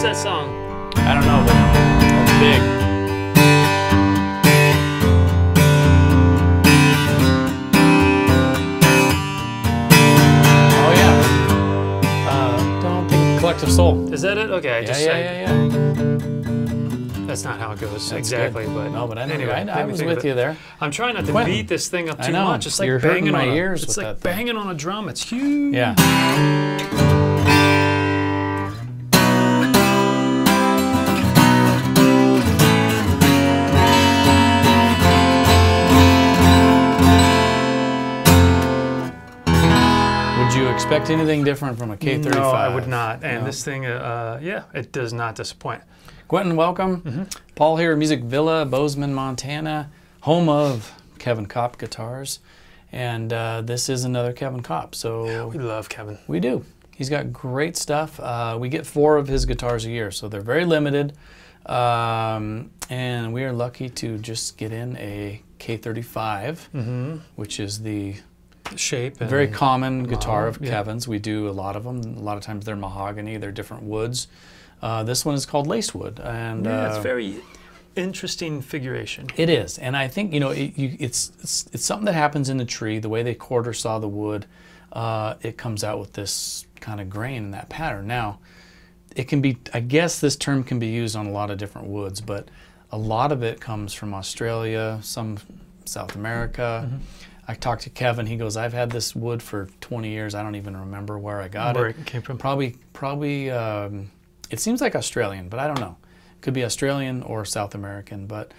that song? I don't know, but that's big. Oh yeah. Don't think Collective Soul. Is that it? Okay. Yeah. That's not how it goes That's exactly, good. but no, but anyway, I was with you there. I'm trying not to Quentin. beat this thing up too I know. much. It's like You're banging hurting my on ears it's with like that thing. banging on a drum. It's huge. Yeah. Would you expect anything different from a K-35? No, I would not. And No. this thing, yeah, it does not disappoint. Quentin, welcome. Mm-hmm. Paul here, Music Villa, Bozeman, Montana, home of Kevin Kopp guitars. And this is another Kevin Kopp. So Yeah, we love Kevin. we do. He's got great stuff. We get 4 of his guitars a year, so they're very limited. And we are lucky to just get in a K-35, which is the Shape. And very common guitar of yeah. Kevin's. We do a lot of them. A lot of times they're mahogany. They're different woods. This one is called Lacewood, and yeah, it's very interesting figuration. it is. And I think it's something that happens in the tree. The way they quarter saw the wood, it comes out with this kind of grain in that pattern. Now, it can be. I guess this term can be used on a lot of different woods, but a lot of it comes from Australia, some South America. I talked to Kevin. He goes, "I've had this wood for 20 years. I don't even remember where I got Where it. it came from. Probably. It seems like Australian, but I don't know. Could be Australian or South American. But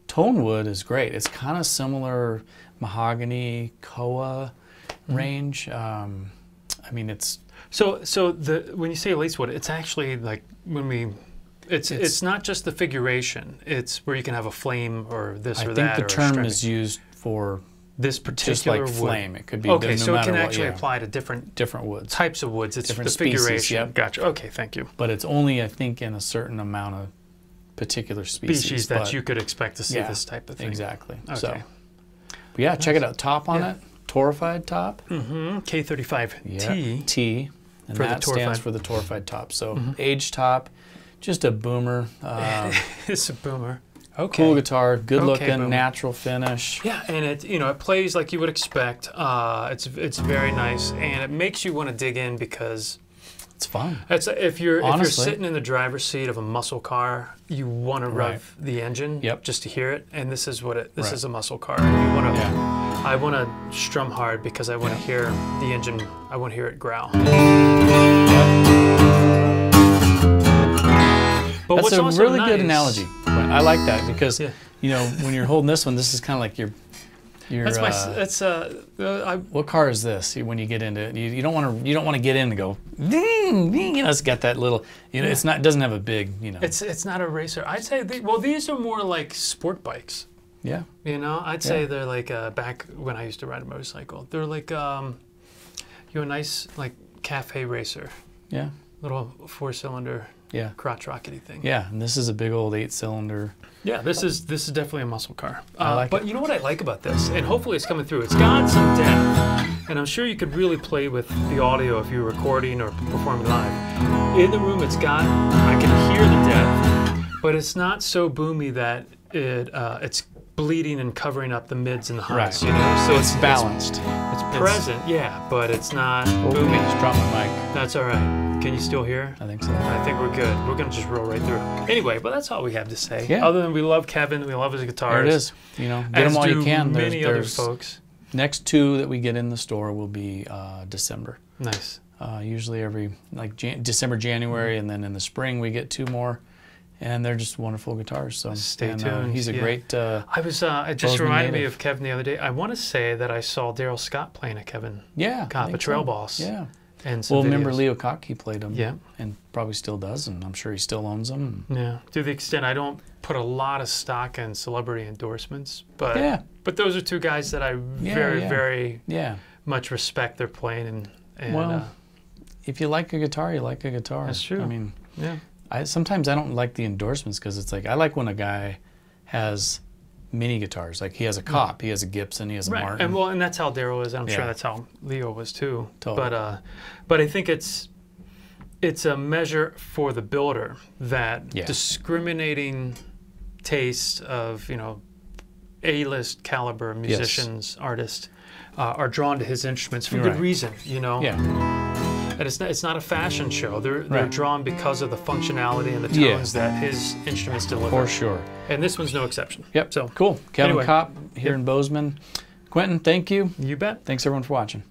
tone wood is great. It's kind of similar mahogany, koa range. I mean, it's So when you say lacewood, it's actually like it's not just the figuration. It's where you can have a flame or this I or think that. the or term striping. is used for This particular just like wood. flame. It could be Okay, no so it matter can what, actually yeah. apply to different different woods. types of woods. It's Different the species, figuration. yep. Gotcha. Okay, thank you. But it's only, I think, in a certain amount of particular species. That but you could expect to see yeah, this type of thing. Exactly. Okay. So, but yeah, check it out. Top on Yeah. it, Torrefied top. K-35 Yeah, T. T, and For the that stands Torrefied. for the Torrefied top. So age top, just a boomer. It's a boomer. Okay. Cool guitar, good Okay, looking, boomer. natural finish. Yeah, and it plays like you would expect. It's very nice, and it makes you want to dig in because It's fun. if you're Honestly. sitting in the driver's seat of a muscle car, you want to rev the engine Yep. just to hear it. And this is what this Right. is a muscle car. And you want to. Yeah. I want to strum hard because I want to hear the engine. I want to hear it growl. But That's what's a also really nice, good analogy. I like that because Yeah. when you're holding this one, this is kind of like your. That's my. What car is this? When you get into it, you don't want to get in and go. Ding, ding, it's got that little. It's not. It doesn't have a big. It's not a racer. I'd say these are more like sport bikes. Yeah. I'd say they're like back when I used to ride a motorcycle. They're like a nice like cafe racer, Yeah. little 4-cylinder Yeah. crotch rockety thing. Yeah. And this is a big old 8-cylinder. Yeah, this is definitely a muscle car. I like but it. you know what I like about this, and hopefully it's coming through. It's got some depth, and I'm sure you could really play with the audio if you're recording or performing live. In the room, I can hear the depth, but it's not so boomy that it's bleeding and covering up the mids and the highs. Right. So It's balanced. It's present, yeah, but it's not Just boomy. drop my mic. That's all right. Can you still hear? I think so. I think we're good. We're gonna just roll right through. Anyway, but that's all we have to say. Yeah. Other than we love Kevin, we love his guitars. There it is. Get them As while you do can. many other There's folks. next 2 that we get in the store will be December. Nice. Usually every December, January, and then in the spring we get 2 more, and they're just wonderful guitars. So Stay tuned. He's a great. I was. It just Bozeman reminded me native. of Kevin the other day. I want to say that I saw Daryl Scott playing a Kevin Yeah, Kopp, I a think trail so. boss. Yeah. And some Well, remember videos. Leo Kottke played them. Yeah. And probably still does, and I'm sure he still owns them. Yeah. To the extent I don't put a lot of stock in celebrity endorsements, but Yeah. But those are 2 guys that I very Yeah. much respect their playing and Well, if you like a guitar, you like a guitar. That's true. I mean, yeah. sometimes I don't like the endorsements because it's like I like when a guy has mini guitars. Like he has a Kopp, he has a Gibson, he has a Martin. And that's how Daryl is. I'm sure Yeah. that's how Leo was too. Totally. But I think it's it's a measure for the builder that discriminating taste of, you know, A-list caliber musicians, artists are drawn to his instruments for good reason, you know. Yeah. And it's not a fashion show. They're drawn because of the functionality and the tones that his instruments deliver. For sure. And this one's no exception. Yep. So cool. Kevin Kopp here in Bozeman. Quentin, thank you. You bet. Thanks everyone for watching.